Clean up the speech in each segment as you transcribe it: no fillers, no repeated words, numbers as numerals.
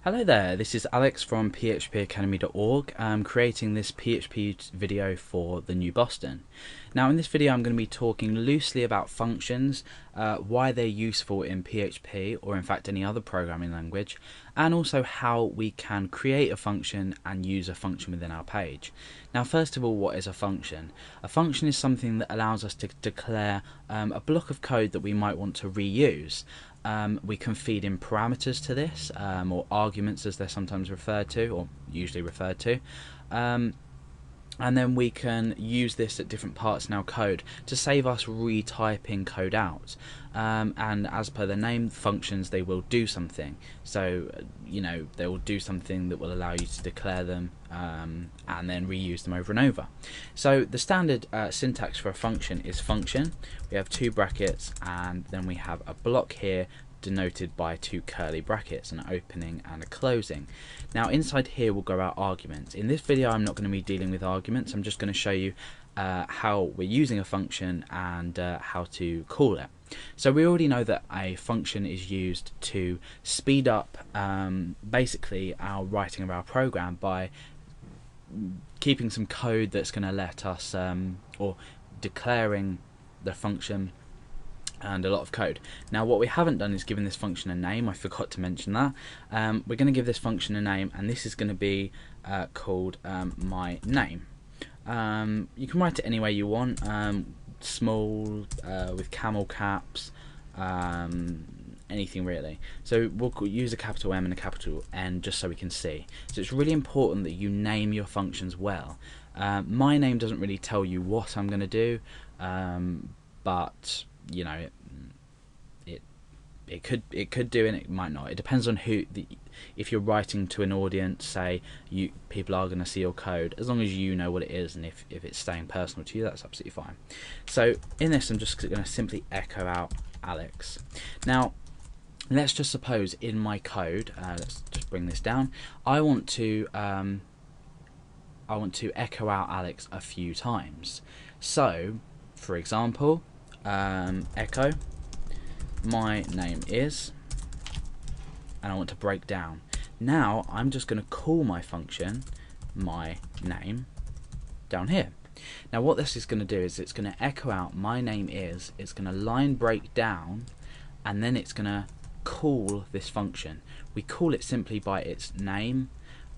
Hello there, this is Alex from phpacademy.org. I'm creating this PHP video for the New Boston. Now in this video I'm going to be talking loosely about functions, why they're useful in PHP or in fact any other programming language, and also how we can create a function and use a function within our page. Now first of all, what is a function? A function is something that allows us to declare a block of code that we might want to reuse. We can feed in parameters to this, or arguments as they're sometimes referred to, or usually referred to, and then we can use this at different parts in our code to save us retyping code out. And as per the name, functions, they will do something. So they will do something that will allow you to declare them and then reuse them over and over. So the standard syntax for a function is function. We have two brackets and then we have a block here denoted by two curly brackets, an opening and a closing. Now inside here will go our arguments. In this video I'm not going to be dealing with arguments, I'm just going to show you how we're using a function and how to call it. So we already know that a function is used to speed up basically our writing of our program by keeping some code that's going to let us or declaring the function and a lot of code. Now what we haven't done is given this function a name. I forgot to mention that. We're going to give this function a name, and this is going to be called my name. You can write it any way you want, small, with camel caps, anything really. So we'll use a capital M and a capital N just so we can see. So it's really important that you name your functions well. My name doesn't really tell you what I'm going to do, but it could do and it might not. It depends on who. If you're writing to an audience, say people are going to see your code, as long as you know what it is, and if it's staying personal to you, that's absolutely fine. So in this I'm just going to simply echo out Alex. Now let's just suppose in my code, let's just bring this down, I want to echo out Alex a few times. So for example, echo my name is, and I want to break down. Now I'm just going to call my function my name down here. Now what this is going to do is it's going to echo out my name is, it's going to line break down, and then it's going to call this function. We call it simply by its name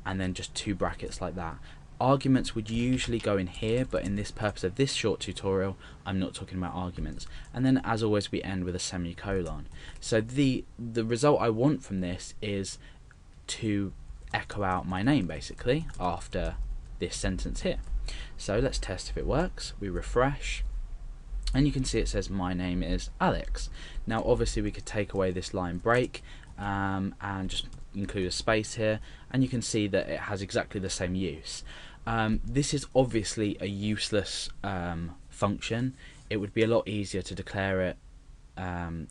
and then just two brackets like that. Arguments would usually go in here, but in this purpose of this short tutorial I'm not talking about arguments. And then as always we end with a semicolon. So the result I want from this is to echo out my name basically after this sentence here. So let's test if it works. We refresh and you can see it says my name is Alex. Now obviously we could take away this line break and just include a space here, and you can see that it has exactly the same use. This is obviously a useless function. It would be a lot easier to declare it,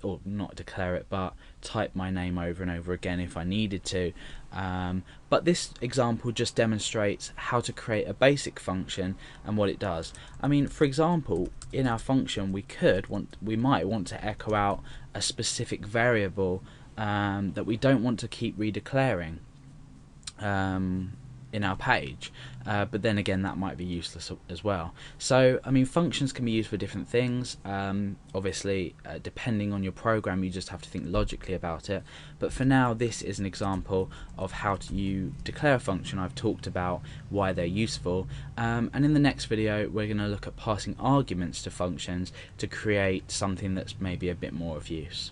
or not declare it, but type my name over and over again if I needed to. But this example just demonstrates how to create a basic function and what it does. I mean, for example, in our function we might want to echo out a specific variable that we don't want to keep redeclaring in our page, but then again that might be useless as well. So I mean, functions can be used for different things. Obviously depending on your program you just have to think logically about it, but for now this is an example of how you declare a function. I've talked about why they're useful, and in the next video we're going to look at passing arguments to functions to create something that's maybe a bit more of use.